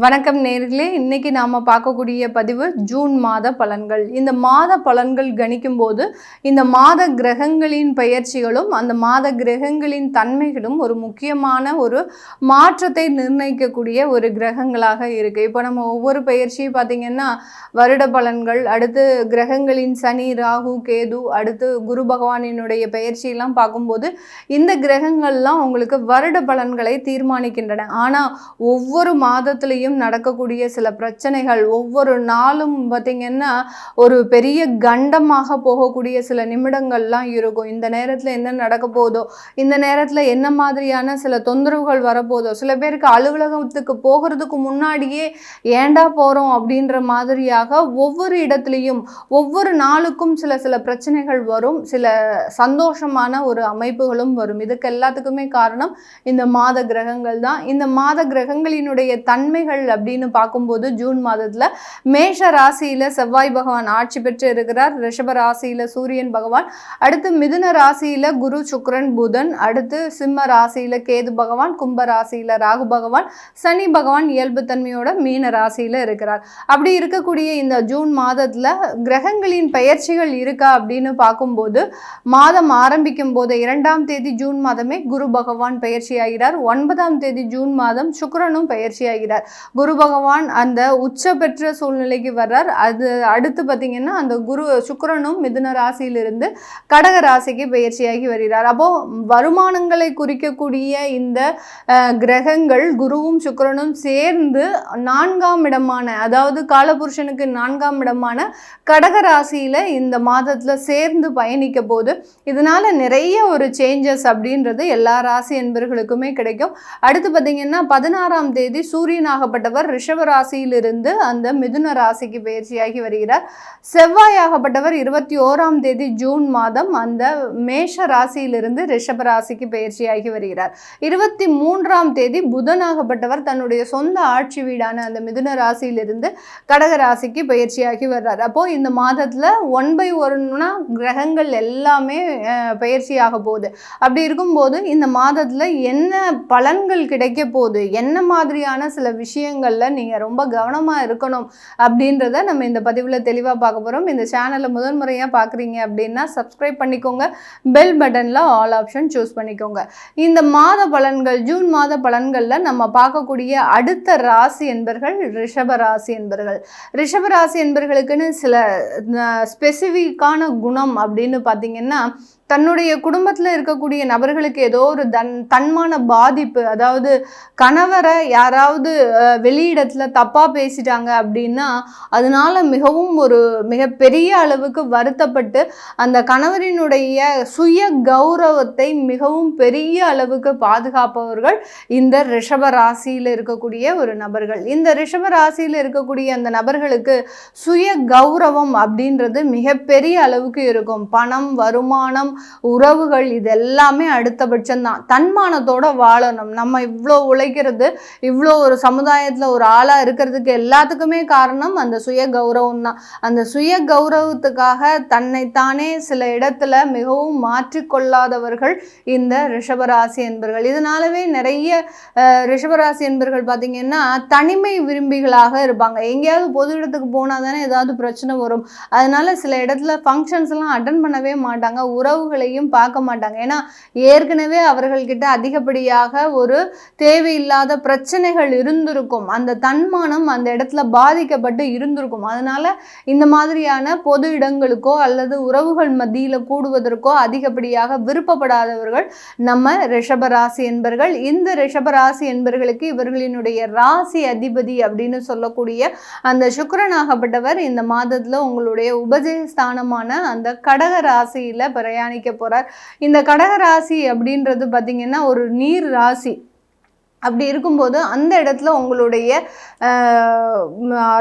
வணக்கம் நேர்களே, இன்னைக்கு நாம பார்க்கக்கூடிய பதிவு ஜூன் மாத பலன்கள். இந்த மாத பலன்கள் கணிக்கும் போது இந்த மாத கிரகங்களின் பெயர்ச்சிகளும் அந்த மாத கிரகங்களின் தன்மைகளும் ஒரு முக்கியமான ஒரு மாற்றத்தை நிர்ணயிக்கக்கூடிய ஒரு கிரகங்களாக இருக்கு. இப்போ நம்ம ஒவ்வொரு பெயர்ச்சியும் பார்த்தீங்கன்னா வருட பலன்கள், அடுத்து கிரகங்களின் சனி, ராகு, கேது, அடுத்து குரு பகவானினுடைய பெயர்ச்சியெல்லாம் பார்க்கும்போது இந்த கிரகங்கள்லாம் உங்களுக்கு வருட பலன்களை தீர்மானிக்கின்றன. ஆனால் ஒவ்வொரு மாதத்திலையும் நடக்கக்கூடிய சில பிரச்சனைகள், ஒவ்வொரு நாளும் பார்த்தீங்கன்னா ஒரு பெரிய கண்டமாக போகக்கூடிய சில நிமிடங்கள்லாம் இருக்கும். இந்த நேரத்தில் என்ன நடக்க போதோ, இந்த நேரத்தில் என்ன மாதிரியான சில தொந்தரவுகள் வரப்போதோ, சில பேருக்கு அலுவலகத்துக்கு போகிறதுக்கு முன்னாடியே ஏண்டா போகிறோம் அப்படின்ற மாதிரியாக ஒவ்வொரு இடத்துலையும் ஒவ்வொரு நாளுக்கும் சில பிரச்சனைகள் வரும், சில சந்தோஷமான ஒரு அமைப்புகளும் வரும். இதுக்கு எல்லாத்துக்குமே காரணம் இந்த மாத கிரகங்கள் தான். இந்த மாத கிரகங்களினுடைய தன்மைகள் அப்படின்னு பார்க்கும்போது ஜூன் மாதத்துல மேஷ ராசியில செவ்வாய் பகவான் ஆட்சி பெற்று இருக்கிறார். ரிஷப ராசியில சூரியன் பகவான், அடுத்து மிதுன ராசியில குரு, சுக்கிரன், புதன், அடுத்து சிம்ம ராசியில கேது பகவான், கும்ப ராசியில ராகு பகவான், சனி பகவான் இயல்பு தன்மையோட மீன ராசியில இருக்கிறார். அப்படி இருக்கக்கூடிய இந்த ஜூன் மாதத்துல கிரகங்களின் பெயர்ச்சிகள் இருக்கா அப்படின்னு பார்க்கும்போது மாதம் ஆரம்பிக்கும் போது 2ஆம் தேதி ஜூன் மாதமே குரு பகவான் பயிற்சி ஆகிறார். 9ஆம் தேதி ஜூன் மாதம் சுக்கிரனும் பயிற்சி ஆகிறார். குரு பகவான் அந்த உச்ச பெற்ற சூழ்நிலைக்கு வர்றார். அது அடுத்து பார்த்தீங்கன்னா அந்த சுக்கிரனும் மிதுன ராசியிலிருந்து கடக ராசிக்கு பயிற்சியாகி வருகிறார். அப்போ வருமானங்களை குறிக்கக்கூடிய இந்த கிரகங்கள் குருவும் சுக்கிரனும் சேர்ந்து 4ஆம் இடமான, அதாவது காலபுருஷனுக்கு 4ஆம் இடமான கடக ராசியில இந்த மாதத்துல சேர்ந்து பயணிக்க போது இதனால நிறைய ஒரு சேஞ்சஸ் அப்படின்றது எல்லா ராசி என்பர்களுக்குமே கிடைக்கும். அடுத்து பார்த்தீங்கன்னா 16ஆம் தேதி சூரியனாகப்பட்டவர் ரிஷப ராசியிலிருந்து அந்த மிதுன ராசிக்கு பயிற்சியாகி வருகிறார். செவ்வாயாகப்பட்டவர் 21ஆம் தேதி ஜூன் மாதம் அந்த மேஷ ராசியிலிருந்து ரிஷப ராசிக்கு பயிற்சியாகி வருகிறார். 23ஆம் தேதி புதனாகப்பட்டவர் தன்னுடைய சொந்த ஆட்சி வீடான அந்த மிதுன ராசியிலிருந்து கடக ராசிக்கு பயிற்சியாகி வர்றார். அப்போ இந்த மாதத்துல 1/1 கிரகங்கள் எல்லாமே பயிற்சியாக போகுது. அப்படி இருக்கும்போது இந்த மாதத்துல என்ன பலன்கள் கிடைக்க போகுது, என்ன மாதிரியான சில விஷயங்கள்ல நீங்க ரொம்ப கவனமா இருக்கணும் அப்படின்றத நம்ம இந்த பதிவுல தெளிவா பார்க்க போறோம். இந்த சேனலை முதன்முறையா பார்க்குறீங்க அப்படின்னா சப்ஸ்கிரைப் பண்ணிக்கோங்க, பெல் பட்டன்ல ஆல் ஆப்ஷன் சூஸ் பண்ணிக்கோங்க. இந்த மாத பலன்கள், ஜூன் மாத பலன்கள்ல நம்ம பார்க்கக்கூடிய அடுத்த ராசி என்பர்கள் ரிஷப ராசி என்பர்கள். ரிஷப ராசி என்பர்களுக்குன்னு சில ஸ்பெசிஃபிக்கான குணம் அப்படின்னு பார்த்தீங்கன்னா, தன்னுடைய குடும்பத்தில் இருக்கக்கூடிய நபர்களுக்கு ஏதோ ஒரு தன்மான பாதிப்பு, அதாவது கணவரை யாராவது வெளியிடத்தில் தப்பாக பேசிட்டாங்க அப்படின்னா அதனால மிகவும் ஒரு மிகப்பெரிய அளவுக்கு வருத்தப்பட்டு அந்த கணவரினுடைய சுய கௌரவத்தை மிகவும் பெரிய அளவுக்கு பாதுகாப்பவர்கள் இந்த ரிஷப ராசியில் இருக்கக்கூடிய ஒரு நபர்கள். இந்த ரிஷப ராசியில் இருக்கக்கூடிய அந்த நபர்களுக்கு சுய கௌரவம் அப்படின்றது மிகப்பெரிய அளவுக்கு இருக்கும். பணம், வருமானம், உறவுகள் இதெல்லாமே அடுத்தபட்சம் தான். தன்மானத்தோட வாழணும். நம்ம இவ்வளோ உழைக்கிறது, இவ்வளோ ஒரு சமுதாயத்தில் ஒரு ஆளாக இருக்கிறதுக்கு எல்லாத்துக்குமே காரணம் அந்த சுய கௌரவம் தான். அந்த சுய கௌரவத்துக்காக தன்னைத்தானே சில இடத்துல மிகவும் மாற்றிக்கொள்ளாதவர்கள் இந்த ரிஷபராசி என்பர்கள். இதனாலவே நிறைய ரிஷபராசி என்பர்கள் பார்த்தீங்கன்னா தனிமை விரும்பிகளாக இருப்பாங்க. எங்கேயாவது பொது இடத்துக்கு போனால் தானே ஏதாவது பிரச்சனை வரும். அதனால சில இடத்துல ஃபங்க்ஷன்ஸ் எல்லாம் அட்டன் பண்ணவே மாட்டாங்க, உறவுகளையும் பார்க்க மாட்டாங்க. ஏன்னா ஏற்கனவே அவர்கள்கிட்ட அதிகப்படியாக ஒரு தேவையில்லாத பிரச்சனைகள் இருந்திருக்கும், அந்த தன்மானம் அந்த இடத்துல பாதிக்கப்பட்டு இருந்திருக்கும். அதனால இந்த மாதிரியான பொது இடங்களுக்கோ அல்லது உறவுகள் மத்தியில் கூடுவதற்கோ அதிகப்படியாக விருப்பப்படாதவர்கள் நம்ம ரிஷபராசி என்பர்கள். இந்த ரிஷபராசி என்பர்களுக்கு இவர்களினுடைய ராசி அதிபதி அப்படின்னு சொல்லக்கூடிய அந்த சுக்கிரனாகப்பட்டவர் இந்த மாதத்துல உங்களுடைய உபஜயஸ்தானமான அந்த கடக ராசியில பிரயாணிக்க போறார். இந்த கடக ராசி அப்படின்றது பார்த்தீங்கன்னா ஒரு நீர் ராசி. அப்படி இருக்கும்போது அந்த இடத்துல உங்களுடைய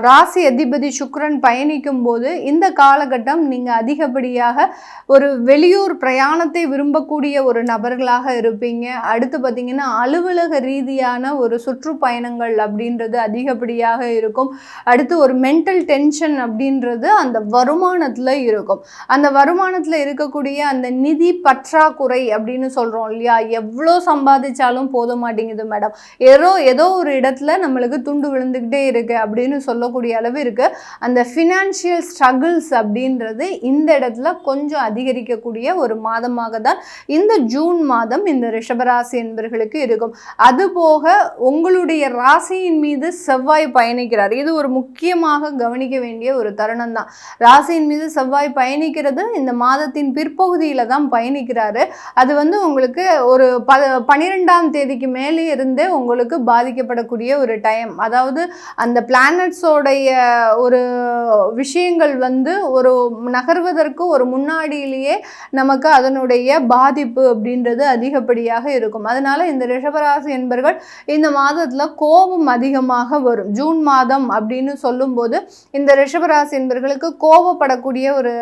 ராசி அதிபதி சுக்கிரன் பயணிக்கும் போது இந்த காலகட்டம் நீங்கள் அதிகப்படியாக ஒரு வெளியூர் பிரயாணத்தை விரும்பக்கூடிய ஒரு நபர்களாக இருப்பீங்க. அடுத்து பார்த்திங்கன்னா அலுவலக ரீதியான ஒரு சுற்றுப்பயணங்கள் அப்படின்றது அதிகப்படியாக இருக்கும். அடுத்து ஒரு மென்டல் டென்ஷன் அப்படின்றது அந்த வருமானத்தில் இருக்கும். அந்த வருமானத்தில் இருக்கக்கூடிய அந்த நிதி பற்றாக்குறை அப்படின்னு சொல்கிறோம் இல்லையா, எவ்வளோ சம்பாதிச்சாலும் போத மாட்டேங்குது மேடம், மாதம். ஏதோ ஒரு இடத்துல நம்மளுக்கு துண்டு விழுந்துக்கிட்டே இருக்கு அப்படின்னு சொல்லக்கூடிய அளவு இருக்கு. அந்த ஃபினான்ஷியல் ஸ்ட்ரகிள்ஸ் அப்படின்றது இந்த இடத்துல கொஞ்சம் அதிகரிக்கக்கூடிய ஒரு மாதமாக தான் இந்த ஜூன் மாதம் இந்த ரிஷபராசி என்பர்களுக்கு இருக்கும். அதுபோக உங்களுடைய ராசியின் மீது செவ்வாய் பயணிக்கிறார். இது ஒரு முக்கியமாக கவனிக்க வேண்டிய ஒரு தருணம் தான். ராசியின் மீது செவ்வாய் பயணிக்கிறது இந்த மாதத்தின் பிற்பகுதியில தான் பயணிக்கிறாரு. அது உங்களுக்கு ஒரு 12ஆம் தேதிக்கு மேலே இருந்தே உங்களுக்கு பாதிக்கப்படக்கூடிய ஒரு டைம். அதாவது அந்த பிளானட்ஸோடைய ஒரு விஷயங்கள் ஒரு நகர்வதற்கு ஒரு முன்னாடியிலேயே நமக்கு அதனுடைய பாதிப்பு அப்படின்றது அதிகப்படியாக இருக்கும். அதனால இந்த ரிஷபராசி என்பர்கள் இந்த மாதத்துல கோபம் அதிகமாக வரும். ஜூன் மாதம் அப்படின்னு சொல்லும்போது இந்த ரிஷபராசி என்பர்களுக்கு கோபப்படக்கூடிய ஒரு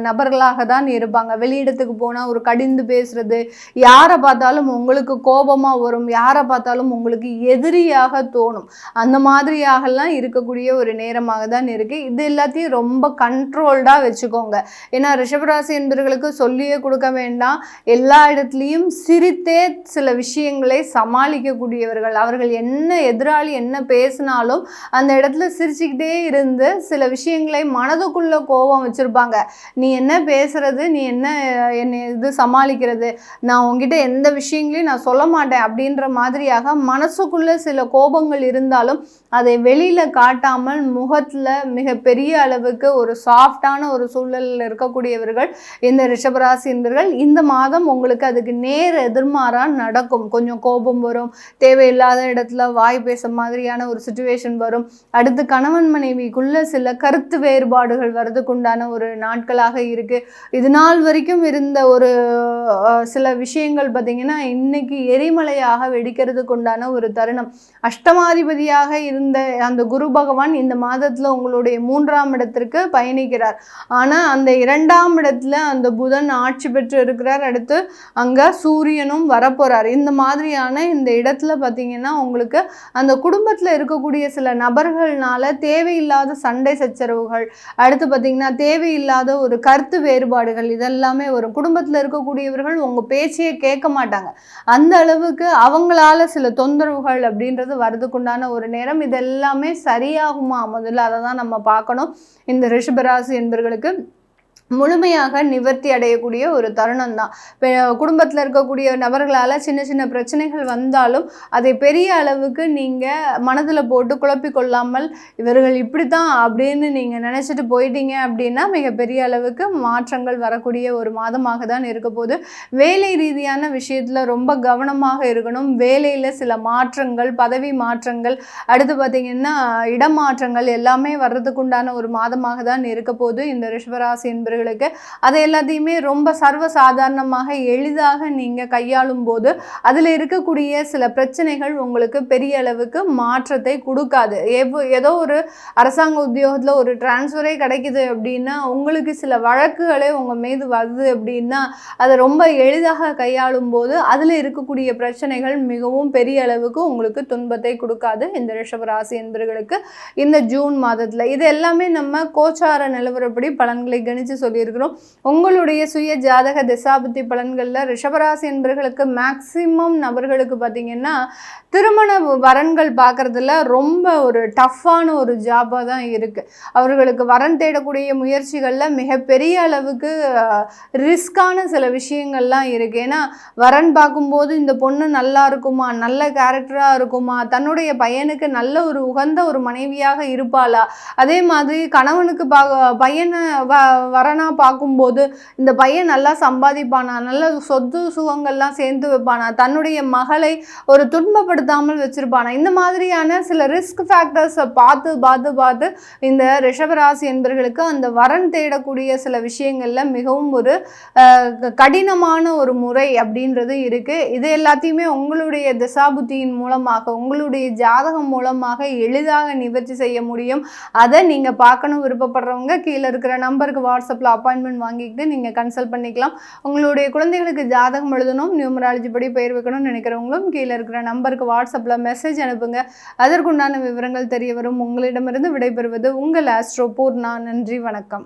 நபர்களாக தான் இருப்பாங்க. வெளியிடத்துக்கு போனா ஒரு கடிந்து பேசுறது, யாரை பார்த்தாலும் உங்களுக்கு கோபமா வரும், யாரை பார்த்தாலும் உங்களுக்கு எதிரியாக தோணும். அந்த மாதிரியாகலாம் இருக்கக்கூடிய ஒரு நேரமாக தான் இருக்கு. இது எல்லாத்தையும் ரொம்ப கண்ட்ரோல்டா வச்சுக்கோங்க. ஏன்னா ரிஷபராசி என்பவர்களுக்கு சொல்லியே கொடுக்க வேண்டாம், எல்லா இடத்துலையும் சிரித்தே சில விஷயங்களை சமாளிக்கக்கூடியவர்கள். அவர்கள் என்ன எதிராளி என்ன பேசினாலும் அந்த இடத்துல சிரிச்சுக்கிட்டே இருந்து சில விஷயங்களை மனதுக்குள்ள கோபம் வச்சிருப்பாங்க. நீ என்ன பேசுறது, நீ என்ன இது சமாளிக்கிறது, நான் உங்ககிட்ட எந்த விஷயங்களையும் நான் சொல்ல மாட்டேன் அப்படின்ற மாதிரியாக மனசுக்குள்ள சில கோபங்கள் இருந்தாலும் அதை வெளியில காட்டாமல் முகத்துல மிக பெரிய அளவுக்கு ஒரு சாஃப்டான ஒரு சூழலில் இருக்கக்கூடியவர்கள் இந்த ரிஷபராசி என்பவர்கள். இந்த மாதம் உங்களுக்கு அதுக்கு நேர் எதிர்மாறா நடக்கும். கொஞ்சம் கோபம் வரும், தேவையில்லாத இடத்துல வாய் பேச மாதிரியான ஒரு சிச்சுவேஷன் வரும். அடுத்து கணவன் மனைவிக்குள்ள சில கருத்து வேறுபாடுகள் வரதுக்குண்டான ஒரு நாட்களாக இருக்கு. இது நாள் வரைக்கும் இருந்த ஒரு சில விஷயங்கள் பார்த்தீங்கன்னா இன்னைக்கு எரிமலையாக வெடிக்கிறதுக்கு உண்டான ஒரு தருணம். அஷ்டமாதிபதியாக இருந்த அந்த குரு பகவான் இந்த மாதத்துல உங்களுடைய 3ஆம் இடத்திற்கு பயணிக்கிறார். ஆனா அந்த 2ஆம் இடத்துல அந்த புதன் ஆட்சி பெற்று இருக்கிறார். அடுத்து அங்க சூரியனும் வரப்போறார். இந்த மாதிரியான இந்த இடத்துல பார்த்தீங்கன்னா உங்களுக்கு அந்த குடும்பத்துல இருக்கக்கூடிய சில நபர்கள்னால தேவையில்லாத சண்டை சச்சரவுகள், அடுத்து பார்த்தீங்கன்னா தேவையில்லாத ஒரு கருத்து வேறுபாடுகள் இதெல்லாமே வரும். குடும்பத்துல இருக்கக்கூடியவர்கள் உங்க பேச்சையே கேட்க மாட்டாங்க. அந்த அளவுக்கு அவங்களால சில தொந்தரவுகள் அப்படின்றது வரதுக்குண்டான ஒரு நேரம். இதெல்லாமே சரியாகுமா? முதல்ல அதை தான் நம்ம பார்க்கணும். இந்த ரிஷபராசி என்பவர்களுக்கு முழுமையாக நிவர்த்தி அடையக்கூடிய ஒரு தருணம் தான். குடும்பத்தில் இருக்கக்கூடிய நபர்களால் சின்ன சின்ன பிரச்சனைகள் வந்தாலும் அதை பெரிய அளவுக்கு நீங்கள் மனதில் போட்டு குழப்பிக்கொள்ளாமல் இவர்கள் இப்படி தான் அப்படின்னு நீங்கள் நினச்சிட்டு போயிட்டீங்க அப்படின்னா மிகப்பெரிய அளவுக்கு மாற்றங்கள் வரக்கூடிய ஒரு மாதமாக தான் இருக்க போது. வேலை ரீதியான விஷயத்தில் ரொம்ப கவனமாக இருக்கணும். வேலையில் சில மாற்றங்கள், பதவி மாற்றங்கள், அடுத்து பார்த்திங்கன்னா இடமாற்றங்கள் எல்லாமே வர்றதுக்குண்டான ஒரு மாதமாக தான் இருக்க போது இந்த ரிஷபராசி என்பது. அதை எல்லாத்தையுமே ரொம்ப சர்வசாதாரணமாக எளிதாக நீங்க கையாளும் போது அதுல இருக்கக்கூடிய சில பிரச்சனைகள் உங்களுக்கு பெரிய அளவுக்கு மாற்றத்தை கொடுக்காது. ஏதோ ஒரு அரசாங்க உத்தியோகத்துல ஒரு டிரான்ஸ்ஃபரே கிடைக்குது அப்படின்னா உங்களுக்கு சில வழக்குகளே உங்க மீது வருது அப்படின்னா அதை ரொம்ப எளிதாக கையாளும் போது அதுல இருக்கக்கூடிய பிரச்சனைகள் மிகவும் பெரிய அளவுக்கு உங்களுக்கு துன்பத்தை கொடுக்காது இந்த ரிஷபராசி என்பவர்களுக்கு இந்த ஜூன் மாதத்துல. இது எல்லாமே நம்ம கோச்சார நிலவரப்படி பலன்களை கணிச்சு சொல்லியிருக்கிறோம். உங்களுடைய சுய ஜாதக திசாபுத்தி பலன்கள்ல ரிஷபராசி என்பவர்களுக்கு மேக்சிமம் நபர்களுக்கு பார்த்தீங்கன்னா திருமண வரன்கள் பார்க்கறதுல ரொம்ப ஒரு டஃப்பான ஒரு ஜாபாக தான் இருக்கு. அவர்களுக்கு வரன் தேடக்கூடிய முயற்சிகளில் மிகப்பெரிய அளவுக்கு ரிஸ்கான சில விஷயங்கள்லாம் இருக்கு. ஏன்னா வரன் பார்க்கும்போது இந்த பொண்ணு நல்லா இருக்குமா, நல்ல கேரக்டராக இருக்குமா, தன்னுடைய பையனுக்கு நல்ல ஒரு உகந்த ஒரு மனைவியாக இருப்பாளா, அதே மாதிரி கணவனுக்கு பையனை வரனா பார்க்கும்போது இந்த பையன் நல்லா சம்பாதிப்பானா, நல்ல சொத்து சுகங்கள்லாம் சேர்ந்து வைப்பானா, தன்னுடைய மகளை ஒரு துன்பப்படுத்தாமல் வச்சிருப்பானா, இந்த மாதிரியான சில ரிஸ்க் ஃபேக்டர்ஸை பார்த்து இந்த ரிஷபராசி என்பவர்களுக்கு அந்த வரன் தேடக்கூடிய சில விஷயங்கள்ல மிகவும் ஒரு கடினமான ஒரு முறை அப்படின்றது இருக்கு. இது எல்லாத்தையுமே உங்களுடைய திசாபுத்தியின் மூலமாக, உங்களுடைய ஜாதகம் மூலமாக எளிதாக நிவர்த்தி செய்ய முடியும். அதை நீங்க பார்க்கணும் விருப்பப்படுறவங்க கீழே இருக்கிற நம்பருக்கு வாட்ஸ்அப்ல அப்பாயின்மெண்ட் வாங்கிக்கிட்டு நீங்கள் கன்சல்ட் பண்ணிக்கலாம். உங்களுடைய குழந்தைகளுக்கு ஜாதகம் எழுதணும், நியூமராலஜி படி பெயர் வைக்கணும்னு நினைக்கிறவங்களும் கீழே இருக்கிற நம்பருக்கு வாட்ஸ்அப்பில் மெசேஜ் அனுப்புங்க. அதற்குண்டான விவரங்கள் தெரிய வரும். உங்களிடமிருந்து விடைபெறுவது உங்கள் ஆஸ்ட்ரோ பூர்ணா. நன்றி, வணக்கம்.